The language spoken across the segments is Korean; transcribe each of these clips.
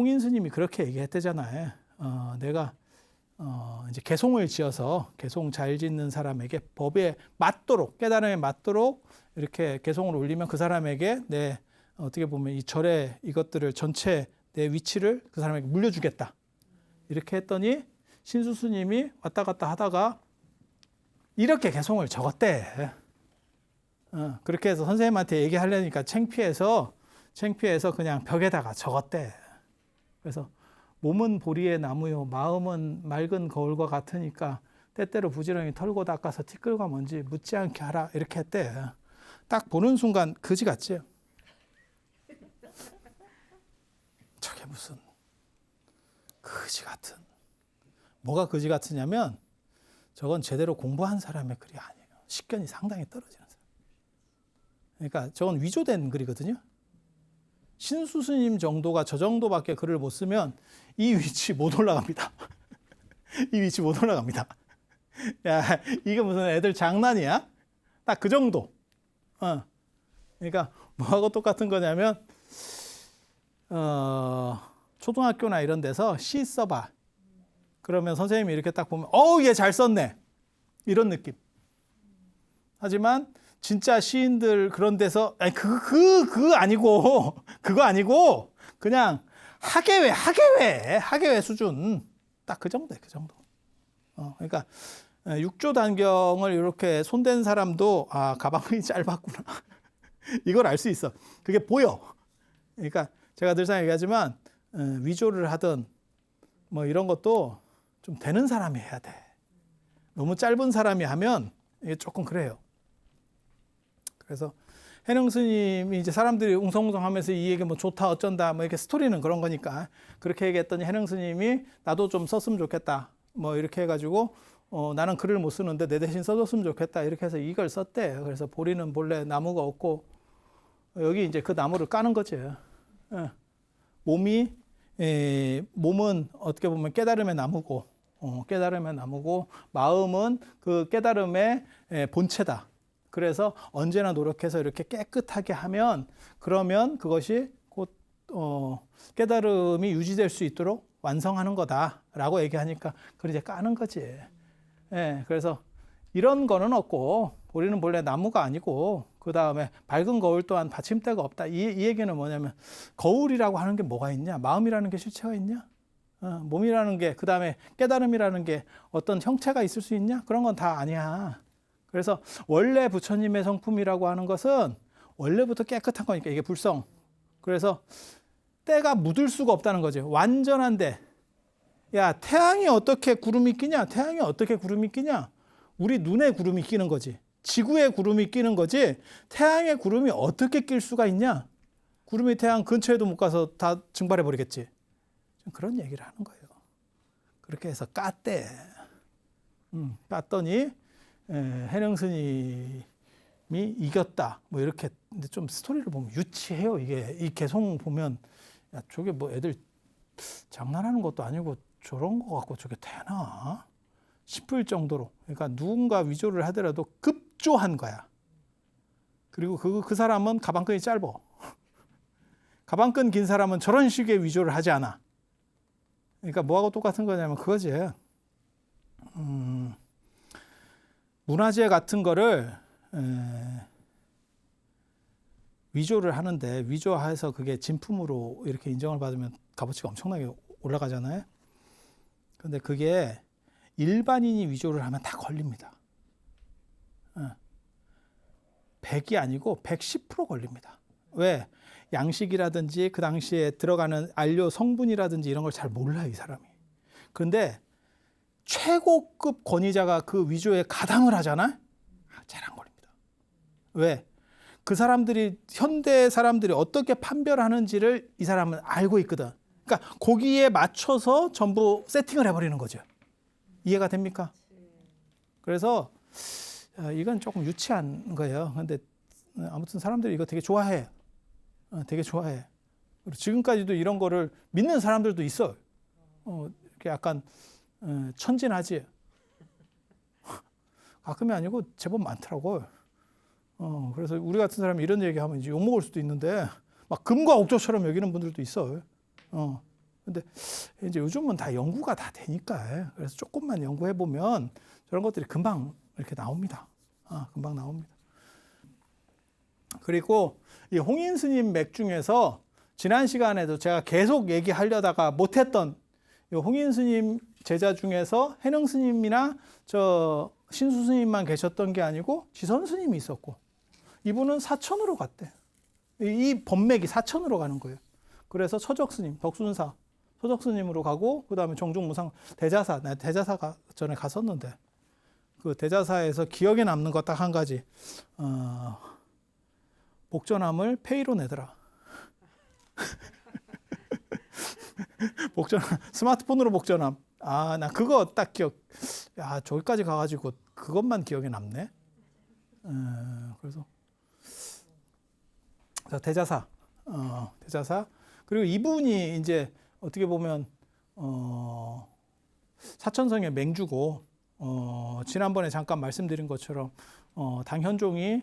홍인 스님이 그렇게 얘기했대잖아요. 내가 이제 개송을 지어서 개송 잘 짓는 사람에게 법에 맞도록 깨달음에 맞도록 이렇게 개송을 올리면 그 사람에게 내 어떻게 보면 이 절의 이것들을 전체 내 위치를 그 사람에게 물려주겠다. 이렇게 했더니 신수 스님이 왔다 갔다 하다가 이렇게 개송을 적었대. 그렇게 해서 선생님한테 얘기하려니까 창피해서 그냥 벽에다가 적었대. 그래서 몸은 보리의 나무요 마음은 맑은 거울과 같으니까 때때로 부지런히 털고 닦아서 티끌과 먼지 묻지 않게 하라 이렇게 했대. 딱 보는 순간 거지 같지? 저게 무슨 거지 같은, 뭐가 거지 같으냐면 저건 제대로 공부한 사람의 글이 아니에요. 식견이 상당히 떨어지는 사람. 그러니까 저건 위조된 글이거든요. 신수 스님 정도가 저 정도밖에 글을 못 쓰면 이 위치 못 올라갑니다. 이 위치 못 올라갑니다. 야, 이게 무슨 애들 장난이야? 딱 그 정도. 그러니까 뭐하고 똑같은 거냐면 초등학교나 이런 데서 시 써봐. 그러면 선생님이 이렇게 딱 보면 얘 잘 썼네. 이런 느낌. 하지만 진짜 시인들 그런 데서 그거 아니고 그냥 학예회 수준 딱 그 정도예요. 그 정도. 그러니까 육조 단경을 이렇게 손댄 사람도 가방이 짧았구나. 이걸 알 수 있어. 그게 보여. 그러니까 제가 늘상 얘기하지만 위조를 하든 뭐 이런 것도 좀 되는 사람이 해야 돼. 너무 짧은 사람이 하면 이게 조금 그래요. 그래서 해능 스님이 이제 사람들이 웅성웅성하면서 이 얘기 뭐 좋다 어쩐다 뭐 이렇게 스토리는 그런 거니까 그렇게 얘기했더니 해능 스님이 나도 좀 썼으면 좋겠다 뭐 이렇게 해가지고 나는 글을 못 쓰는데 내 대신 써줬으면 좋겠다 이렇게 해서 이걸 썼대. 그래서 보리는 본래 나무가 없고 여기 이제 그 나무를 까는 거지. 몸은 어떻게 보면 깨달음의 나무고 마음은 그 깨달음의 본체다. 그래서 언제나 노력해서 이렇게 깨끗하게 하면 그러면 그것이 곧 깨달음이 유지될 수 있도록 완성하는 거다라고 얘기하니까 그걸 이제 까는 거지. 그래서 이런 거는 없고 보리는 본래 나무가 아니고 그 다음에 밝은 거울 또한 받침대가 없다. 이 얘기는 뭐냐면 거울이라고 하는 게 뭐가 있냐? 마음이라는 게 실체가 있냐? 몸이라는 게 그 다음에 깨달음이라는 게 어떤 형체가 있을 수 있냐? 그런 건 다 아니야. 그래서 원래 부처님의 성품이라고 하는 것은 원래부터 깨끗한 거니까 이게 불성. 그래서 때가 묻을 수가 없다는 거죠. 완전한데 야 태양이 어떻게 구름이 끼냐? 태양이 어떻게 구름이 끼냐? 우리 눈에 구름이 끼는 거지. 지구에 구름이 끼는 거지. 태양에 구름이 어떻게 낄 수가 있냐? 구름이 태양 근처에도 못 가서 다 증발해 버리겠지. 그런 얘기를 하는 거예요. 그렇게 해서 깠대. 깠더니 해능 스님이 이겼다. 뭐 이렇게. 근데 좀 스토리를 보면 유치해요. 이게 이 개송 보면 야 저게 뭐 애들 장난하는 것도 아니고 저런 거 갖고 저게 되나 싶을 정도로. 그러니까 누군가 위조를 하더라도 급조한 거야. 그리고 그 사람은 가방끈이 짧아. 가방끈 긴 사람은 저런 식의 위조를 하지 않아. 그러니까 뭐하고 똑같은 거냐면 그거지. 문화재 같은 거를 위조를 하는데 위조해서 그게 진품으로 이렇게 인정을 받으면 값어치가 엄청나게 올라가잖아요. 근데 그게 일반인이 위조를 하면 다 걸립니다. 100이 아니고 110% 걸립니다. 왜? 양식이라든지 그 당시에 들어가는 안료 성분이라든지 이런 걸 잘 몰라요, 이 사람이. 그런데 최고급 권위자가 그 위조에 가담을 하잖아? 잘 안 걸립니다. 왜? 그 사람들이, 현대 사람들이 어떻게 판별하는지를 이 사람은 알고 있거든. 그러니까 거기에 맞춰서 전부 세팅을 해버리는 거죠. 이해가 됩니까? 그래서 이건 조금 유치한 거예요. 근데 아무튼 사람들이 이거 되게 좋아해. 되게 좋아해. 그리고 지금까지도 이런 거를 믿는 사람들도 있어. 이렇게 약간 천진하지. 가끔이 아니고 제법 많더라고. 그래서 우리 같은 사람이 이런 얘기하면 이제 욕먹을 수도 있는데 막 금과 옥조처럼 여기는 분들도 있어. 근데 이제 요즘은 다 연구가 다 되니까 그래서 조금만 연구해 보면 저런 것들이 금방 이렇게 나옵니다. 금방 나옵니다. 그리고 이 홍인 스님 맥 중에서 지난 시간에도 제가 계속 얘기하려다가 못했던 이 홍인 스님 제자 중에서 해능 스님이나 저 신수 스님만 계셨던 게 아니고 지선 스님이 있었고 이분은 사천으로 갔대. 이 법맥이 사천으로 가는 거예요. 그래서 처적 스님, 덕순사, 처적 스님으로 가고 그 다음에 정중무상 대자사, 나 대자사가 전에 갔었는데 그 대자사에서 기억에 남는 거 딱 한 가지. 복전함을 페이로 내더라. 복전함, 스마트폰으로 복전함. 나 그거 딱 기억. 야, 저기까지 가가지고 그것만 기억에 남네. 그래서 대자사, 대자사. 그리고 이분이 이제 어떻게 보면 사천성의 맹주고 지난번에 잠깐 말씀드린 것처럼 당현종이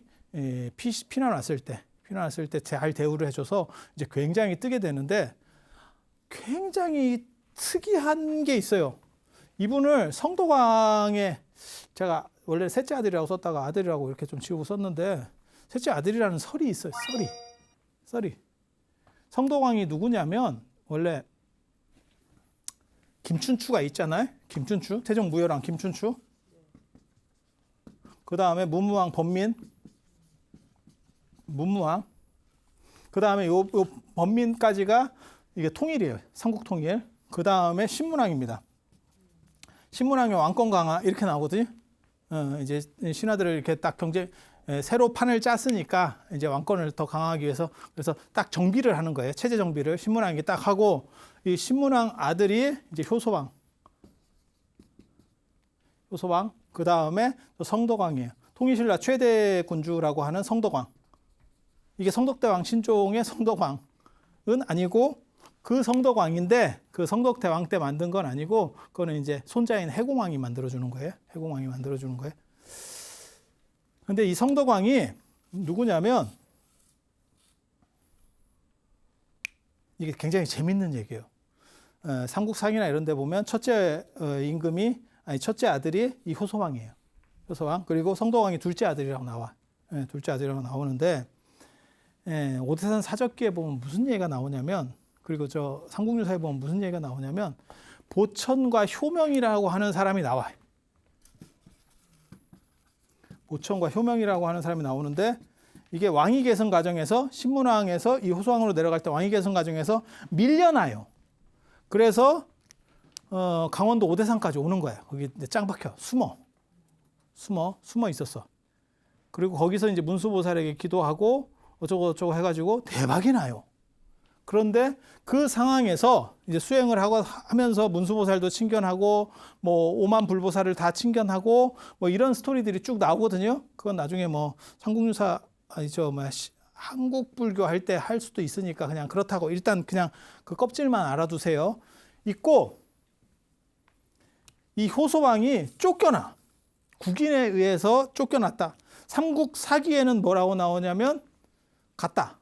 피난 왔을 때 잘 대우를 해줘서 이제 굉장히 뜨게 되는데 굉장히 특이한 게 있어요. 이분을 성도광에 제가 원래 셋째 아들이라고 썼다가 아들이라고 이렇게 좀 지우고 썼는데 셋째 아들이라는 설이 있어요. 썰이. 성도광이 누구냐면 원래 김춘추가 있잖아요. 김춘추, 태종무열왕 김춘추. 그 다음에 문무왕 범민, 문무왕. 그 다음에 요 범민까지가 이게 통일이에요. 삼국통일. 그 다음에 신문왕입니다. 신문왕의 왕권 강화 이렇게 나오거든요. 이제 신하들을 이렇게 딱 새로 판을 짰으니까 이제 왕권을 더 강화하기 위해서 그래서 딱 정비를 하는 거예요. 체제 정비를 신문왕이 딱 하고 이 신문왕 아들이 이제 효소왕. 그 다음에 성덕왕이에요. 통일신라 최대 군주라고 하는 성덕왕. 이게 성덕대왕 신종의 성덕왕은 아니고 그 성덕왕인데 그 성덕대왕 때 만든 건 아니고 그거는 이제 손자인 해공왕이 만들어주는 거예요. 해공왕이 만들어주는 거예요. 근데 이 성덕왕이 누구냐면 이게 굉장히 재밌는 얘기예요. 삼국상이나 이런 데 보면 첫째 첫째 아들이 이 효소왕이에요. 효소왕. 그리고 성덕왕이 둘째 아들이라고 나와. 둘째 아들이라고 나오는데 오대산 사적기에 보면 무슨 얘기가 나오냐면 그리고 저 삼국유사에 보면 무슨 얘기가 나오냐면 보천과 효명이라고 하는 사람이 나와요. 보천과 효명이라고 하는 사람이 나오는데 이게 왕위 계승 과정에서 신문왕에서 이 효소왕으로 내려갈 때 왕위 계승 과정에서 밀려나요. 그래서 강원도 오대산까지 오는 거야. 거기 짱 박혀 숨어 있었어. 그리고 거기서 이제 문수보살에게 기도하고 어쩌고 해가지고 대박이 나요. 그런데 그 상황에서 이제 수행을 하면서 문수보살도 친견하고 뭐 오만 불보살을 다 친견하고 뭐 이런 스토리들이 쭉 나오거든요. 그건 나중에 뭐 삼국유사 한국 불교 할 때 할 수도 있으니까 그냥 그렇다고 일단 그냥 그 껍질만 알아두세요. 있고 이 효소왕이 쫓겨나. 국인에 의해서 쫓겨났다. 삼국 사기에는 뭐라고 나오냐면 갔다.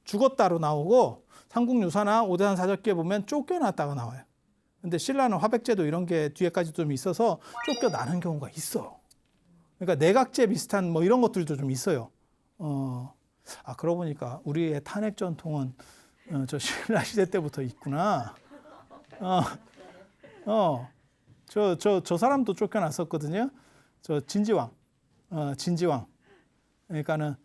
죽었다로 나오고 삼국유사나 오대산 사적기에 보면 쫓겨났다가 나와요. 근데 신라는 화백제도 이런 게 뒤에까지 좀 있어서 쫓겨나는 경우가 있어. 그러니까 내각제 비슷한 뭐 이런 것들도 좀 있어요. 그러고 보니까 우리의 탄핵 전통은 저 신라 시대 때부터 있구나. 저 사람도 쫓겨났었거든요. 저 진지왕. 그러니까는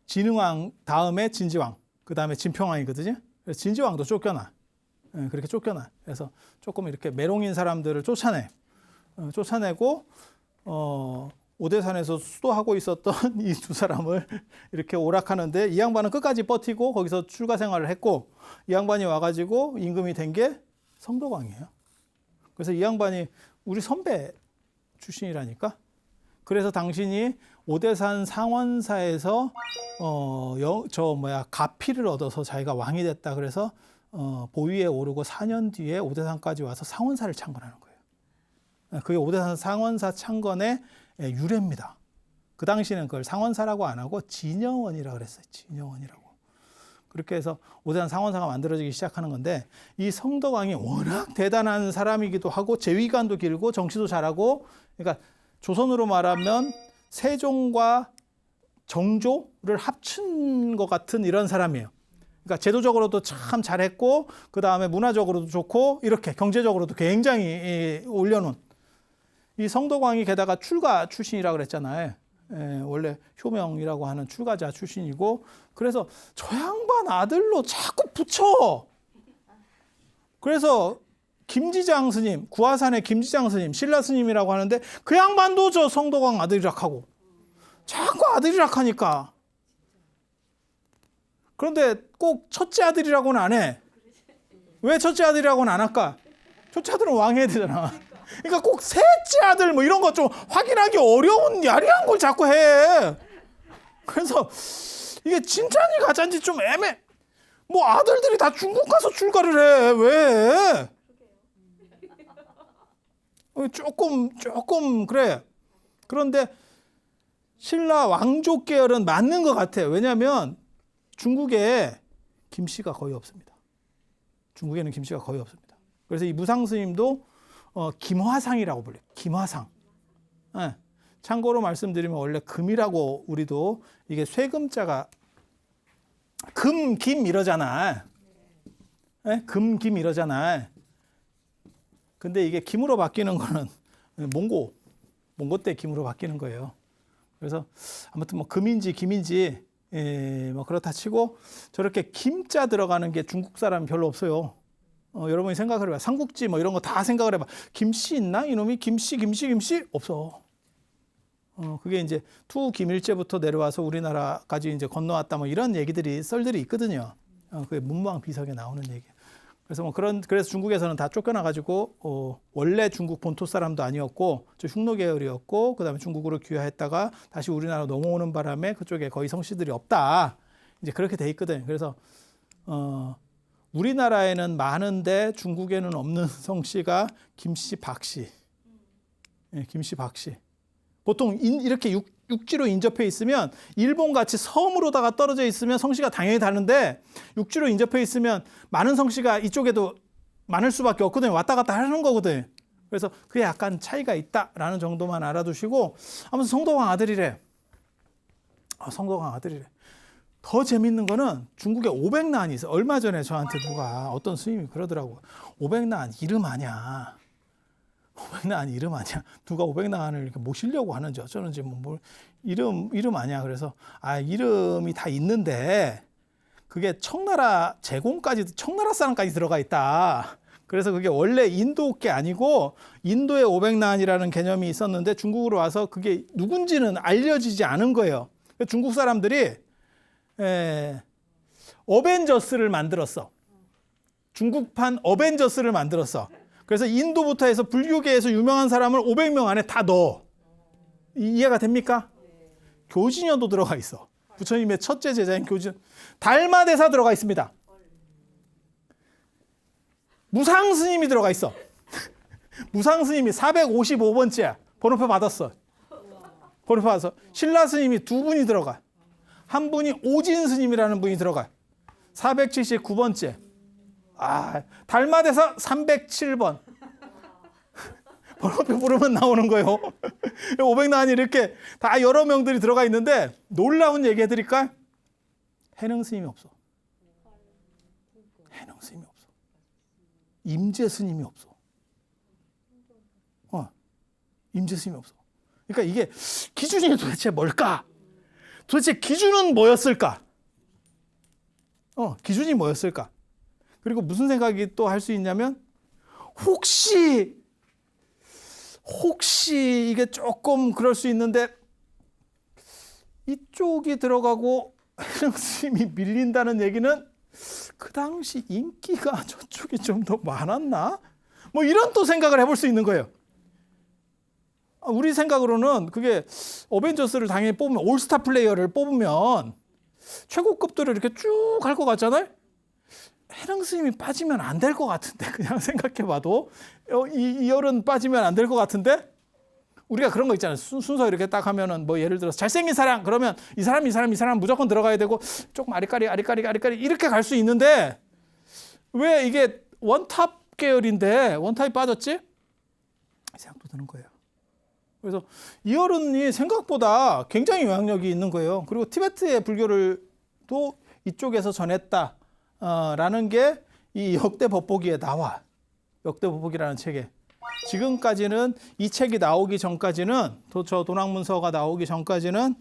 진흥왕 다음에 진지왕, 그 다음에 진평왕이거든요. 그래서 진지왕도 쫓겨나. 그렇게 쫓겨나. 그래서 조금 이렇게 메롱인 사람들을 쫓아내고 오대산에서 수도하고 있었던 이 두 사람을 이렇게 오락하는데 이 양반은 끝까지 버티고 거기서 출가 생활을 했고 이 양반이 와가지고 임금이 된 게 성덕왕이에요. 그래서 이 양반이 우리 선배 출신이라니까. 그래서 당신이 오대산 상원사에서 가피를 얻어서 자기가 왕이 됐다. 그래서 보위에 오르고 4년 뒤에 오대산까지 와서 상원사를 창건하는 거예요. 그게 오대산 상원사 창건의 유래입니다. 그 당시에는 그걸 상원사라고 안 하고 진여원이라고 그랬어요. 진여원이라고. 그렇게 해서 오대산 상원사가 만들어지기 시작하는 건데 이 성덕왕이 워낙 대단한 사람이기도 하고 재위관도 길고 정치도 잘하고 그러니까 조선으로 말하면 세종과 정조를 합친 것 같은 이런 사람이에요. 그러니까 제도적으로도 참 잘했고 그 다음에 문화적으로도 좋고 이렇게 경제적으로도 굉장히 올려놓은 이 성덕왕이 게다가 출가 출신이라고 그랬잖아요. 원래 효명이라고 하는 출가자 출신이고 그래서 저 양반 아들로 자꾸 붙여. 그래서 김지장 스님, 구화산의 김지장 스님, 신라 스님이라고 하는데 그 양반도 저 성덕왕 아들이라 하고 자꾸 아들이라 하니까. 그런데 꼭 첫째 아들이라고는 안 해. 왜 첫째 아들이라고는 안 할까? 첫째 아들은 왕해야 되잖아. 그러니까 꼭 셋째 아들 뭐 이런 거 좀 확인하기 어려운 야리한 걸 자꾸 해. 그래서 이게 진짜인지 가짜인지 좀 애매. 뭐 아들들이 다 중국 가서 출가를 해. 왜? 조금 그래. 그런데 신라 왕족 계열은 맞는 것 같아요. 왜냐하면 중국에 김씨가 거의 없습니다. 중국에는 김씨가 거의 없습니다. 그래서 이 무상 스님도 김화상이라고 불려요. 김화상. 네. 참고로 말씀드리면 원래 금이라고 우리도 이게 쇠금자가 금, 김 이러잖아. 네? 금, 김 이러잖아. 근데 이게 김으로 바뀌는 거는 몽고 때 김으로 바뀌는 거예요. 그래서 아무튼 뭐 금인지 김인지 뭐 그렇다 치고 저렇게 김자 들어가는 게 중국 사람 별로 없어요. 여러분이 생각을 해봐. 삼국지 뭐 이런 거 다 생각을 해봐. 김씨 있나? 이놈이 김씨 없어. 그게 이제 투김일제부터 내려와서 우리나라까지 이제 건너왔다 뭐 이런 얘기들이 썰들이 있거든요. 그게 문무왕 비석에 나오는 얘기. 그래서 뭐 그래서 중국에서는 다 쫓겨나가지고 원래 중국 본토 사람도 아니었고 저 흉노 계열이었고 그다음에 중국으로 귀화했다가 다시 우리나라 넘어오는 바람에 그쪽에 거의 성씨들이 없다. 이제 그렇게 돼 있거든. 그래서 우리나라에는 많은데 중국에는 없는 성씨가 김씨, 박씨. 예, 김씨, 박씨. 보통 이렇게 육지로 인접해 있으면 일본같이 섬으로다가 떨어져 있으면 성씨가 당연히 다른데 육지로 인접해 있으면 많은 성씨가 이쪽에도 많을 수밖에 없거든요. 왔다 갔다 하는 거거든요. 그래서 그게 약간 차이가 있다라는 정도만 알아두시고 아무튼 성덕왕 아들이래. 성덕왕 아들이래. 더 재밌는 거는 중국에 오백난이 있어. 얼마 전에 저한테 누가 어떤 스님이 그러더라고. 오백난 이름 아냐. 오백난 이름 아니야. 누가 오백난을 이렇게 모시려고 하는지 어쩌는지 뭐 이름 아니야. 그래서 이름이 다 있는데 그게 청나라 제공까지 청나라 사람까지 들어가 있다. 그래서 그게 원래 인도 게 아니고 인도에 오백난이라는 개념이 있었는데 중국으로 와서 그게 누군지는 알려지지 않은 거예요. 중국 사람들이 어벤져스를 만들었어. 중국판 어벤져스를 만들었어. 그래서 인도부터 해서 불교계에서 유명한 사람을 500명 안에 다 넣어. 이해가 됩니까? 교진여도 들어가 있어. 부처님의 첫째 제자인 교진. 달마대사 들어가 있습니다. 무상스님이 들어가 있어. 무상스님이 455번째야. 번호표 받았어. 번호표 받아서 신라스님이 두 분이 들어가. 한 분이 오진스님이라는 분이 들어가. 479번째. 달마대사 307번. 번호표 부르면 나오는 거예요. 500난이 이렇게 다 여러 명들이 들어가 있는데 놀라운 얘기 해드릴까? 해능 스님이 없어. 해능 스님이 없어. 임재 스님이 없어. 임재 스님이 없어. 그러니까 이게 기준이 도대체 뭘까? 도대체 기준은 뭐였을까? 기준이 뭐였을까? 그리고 무슨 생각이 또 할 수 있냐면 혹시 이게 조금 그럴 수 있는데 이쪽이 들어가고 해능 스님이 밀린다는 얘기는 그 당시 인기가 저쪽이 좀 더 많았나? 뭐 이런 또 생각을 해볼 수 있는 거예요. 우리 생각으로는 그게 어벤져스를 당연히 뽑으면 올스타 플레이어를 뽑으면 최고급들을 이렇게 쭉 갈 것 같잖아요. 해능 스님이 빠지면 안 될 것 같은데 그냥 생각해봐도 이열은 빠지면 안 될 것 같은데 우리가 그런 거 있잖아요. 순서 이렇게 딱 하면은 뭐 예를 들어서 잘생긴 사람 그러면 이 사람 무조건 들어가야 되고 조금 아리까리 이렇게 갈 수 있는데 왜 이게 원탑 계열인데 원탑이 빠졌지? 생각도 드는 거예요. 그래서 이어른이 생각보다 굉장히 영향력이 있는 거예요. 그리고 티베트의 불교를 또 이쪽에서 전했다라는 게 이 역대 법보기에 나와. 역대 법보기라는 책에. 지금까지는 이 책이 나오기 전까지는 저 도랑문서가 나오기 전까지는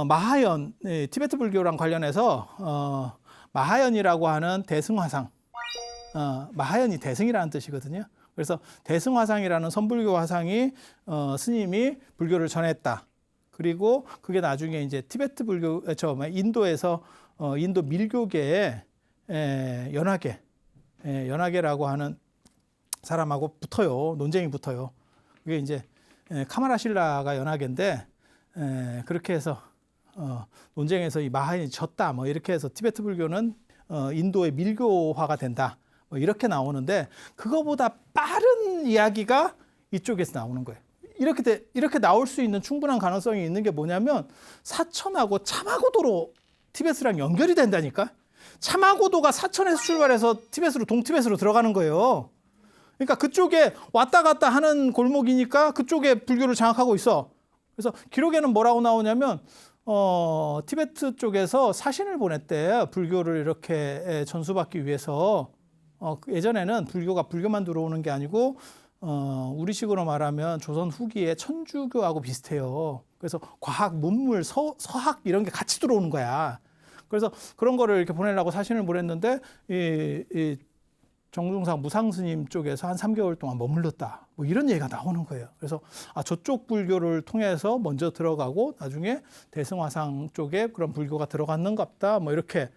마하연 티베트 불교랑 관련해서 마하연이라고 하는 대승화상 마하연이 대승이라는 뜻이거든요. 그래서 대승화상이라는 선불교 화상이 스님이 불교를 전했다. 그리고 그게 나중에 이제 티베트 불교 인도에서 인도 밀교계에 연하계라고 하는 사람하고 붙어요. 논쟁이 붙어요. 그게 이제 카마라실라가 연하계인데 그렇게 해서 논쟁에서 이 마하연이 졌다. 뭐 이렇게 해서 티베트 불교는 인도의 밀교화가 된다. 뭐 이렇게 나오는데 그거보다 빠른 이야기가 이쪽에서 나오는 거예요. 이렇게 나올 수 있는 충분한 가능성이 있는 게 뭐냐면 사천하고 차마고도로 티베트랑 연결이 된다니까. 차마고도가 사천에서 출발해서 티베트로 동티베트로 들어가는 거예요. 그러니까 그쪽에 왔다 갔다 하는 골목이니까 그쪽에 불교를 장악하고 있어. 그래서 기록에는 뭐라고 나오냐면 티베트 쪽에서 사신을 보냈대. 불교를 이렇게 전수받기 위해서. 예전에는 불교가 불교만 들어오는 게 아니고 우리식으로 말하면 조선 후기에 천주교하고 비슷해요. 그래서 과학, 문물, 서학 이런 게 같이 들어오는 거야. 그래서 그런 거를 이렇게 보내려고 사신을 보냈는데 이 정중상 무상스님 쪽에서 한 3개월 동안 머물렀다. 뭐 이런 얘기가 나오는 거예요. 그래서 저쪽 불교를 통해서 먼저 들어가고 나중에 대승화상 쪽에 그런 불교가 들어갔는갑다. 뭐 이렇게.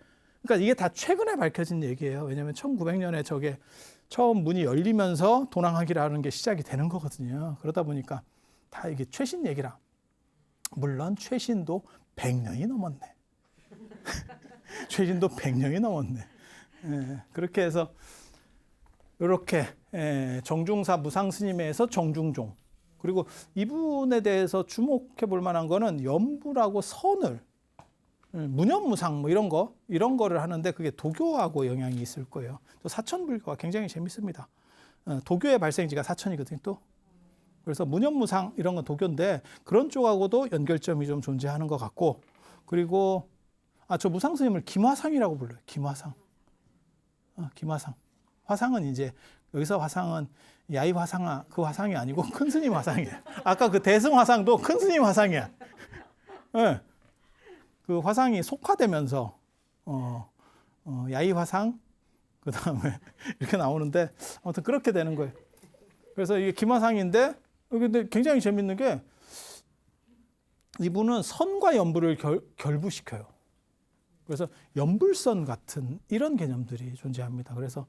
그러니까 이게 다 최근에 밝혀진 얘기예요. 왜냐하면 1900년에 저게 처음 문이 열리면서 도랑학이라는 게 시작이 되는 거거든요. 그러다 보니까 다 이게 최신 얘기라. 물론 최신도 100년이 넘었네. 최신도 100년이 넘었네. 그렇게 해서 이렇게 정중사 무상스님에서 정중종. 그리고 이분에 대해서 주목해 볼 만한 거는 염불하고 선을 무념무상 뭐 이런 거를 하는데 그게 도교하고 영향이 있을 거예요. 또 사천 불교가 굉장히 재밌습니다. 도교의 발생지가 사천이거든요. 또 그래서 무념무상 이런 건 도교인데 그런 쪽하고도 연결점이 좀 존재하는 것 같고 그리고 저 무상스님을 김화상이라고 불러요. 김화상. 김화상. 화상은 이제 여기서 화상은 야이 화상아 그 화상이 아니고 큰 스님 화상이에요. 아까 그 대승 화상도 큰 스님 화상이야. 네. 그 화상이 속화되면서 야이 화상 그 다음에 이렇게 나오는데 아무튼 그렇게 되는 거예요. 그래서 이게 김화상인데 근데 굉장히 재밌는 게 이분은 선과 연불을 결부시켜요. 그래서 연불선 같은 이런 개념들이 존재합니다. 그래서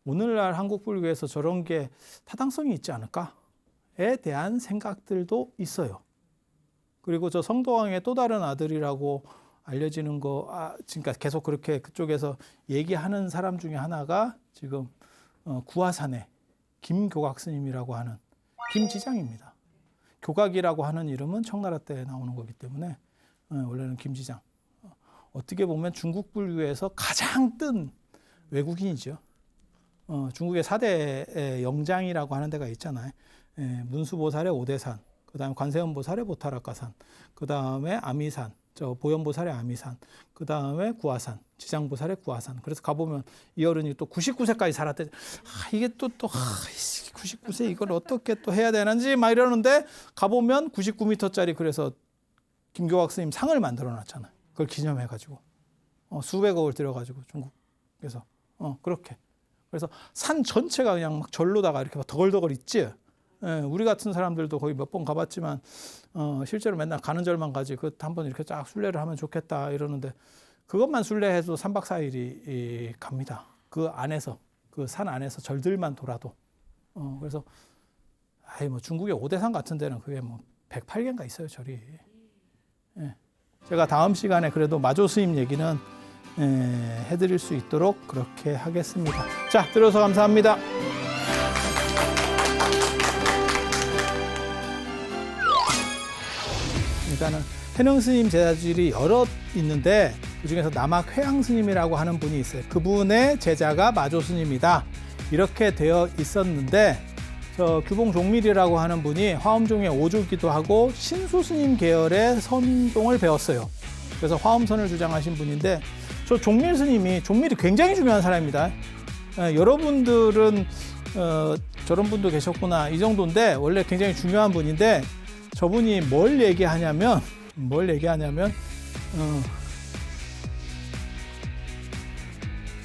오늘날 한국 불교에서 저런 게 타당성이 있지 않을까에 대한 생각들도 있어요. 그리고 저 성도왕의 또 다른 아들이라고 알려지는 거, 그러니까 계속 그렇게 그쪽에서 얘기하는 사람 중에 하나가 지금 구화산의 김교각 스님이라고 하는 김지장입니다. 교각이라고 하는 이름은 청나라 때 나오는 거기 때문에 원래는 김지장. 어떻게 보면 중국 불교에서 가장 뜬 외국인이죠. 중국의 4대 영장이라고 하는 데가 있잖아요. 문수보살의 오대산, 그 다음에 관세음보살의 보타락가산, 그 다음에 아미산, 보현보살의 아미산, 그 다음에 구화산, 지장보살의 구화산. 그래서 가보면 이 어른이 또 99세까지 살았대. 이게 또 99세 이걸 어떻게 또 해야 되는지 막 이러는데 가보면 99m짜리 그래서 김교각 스님 상을 만들어 놨잖아요. 그걸 기념해가지고 수백억을 들여가지고 중국에서 그렇게. 그래서 산 전체가 그냥 막 절로다가 이렇게 막 덕얼덕얼 있지. 우리 같은 사람들도 거의 몇 번 가봤지만 실제로 맨날 가는 절만 가지 그 한번 이렇게 쫙 순례를 하면 좋겠다 이러는데 그것만 순례해도 3박 4일이 갑니다. 그 안에서 그 산 안에서 절들만 돌아도 그래서 뭐 중국의 오대산 같은 데는 그게 뭐 108개인가 있어요 절이. 제가 다음 시간에 그래도 마조 스님 얘기는 해드릴 수 있도록 그렇게 하겠습니다. 자, 들어서 감사합니다. 그러니까는 해능 스님 제자들이 여럿 있는데 그중에서 남학 회양 스님이라고 하는 분이 있어요. 그분의 제자가 마조 스님이다. 이렇게 되어 있었는데 저 규봉 종밀이라고 하는 분이 화엄종의 오조기도 하고 신수 스님 계열의 선종을 배웠어요. 그래서 화엄선을 주장하신 분인데 저 종밀 스님이 종밀이 굉장히 중요한 사람입니다. 여러분들은 저런 분도 계셨구나 이 정도인데 원래 굉장히 중요한 분인데 저분이 뭘 얘기하냐면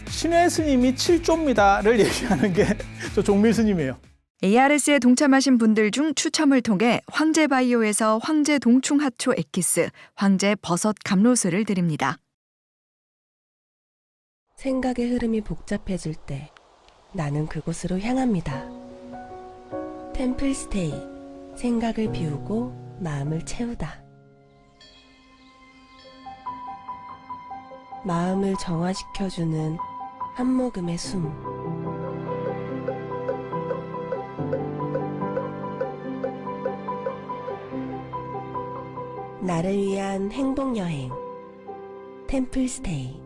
신회 스님이 7조입니다를 얘기하는 게 저 종밀 스님이에요. ARS에 동참하신 분들 중 추첨을 통해 황제바이오에서 황제 동충하초 액기스, 황제 버섯 감로스를 드립니다. 생각의 흐름이 복잡해질 때 나는 그곳으로 향합니다. 템플스테이, 생각을 비우고 마음을 채우다. 마음을 정화시켜주는 한 모금의 숨. 나를 위한 행복여행 템플스테이.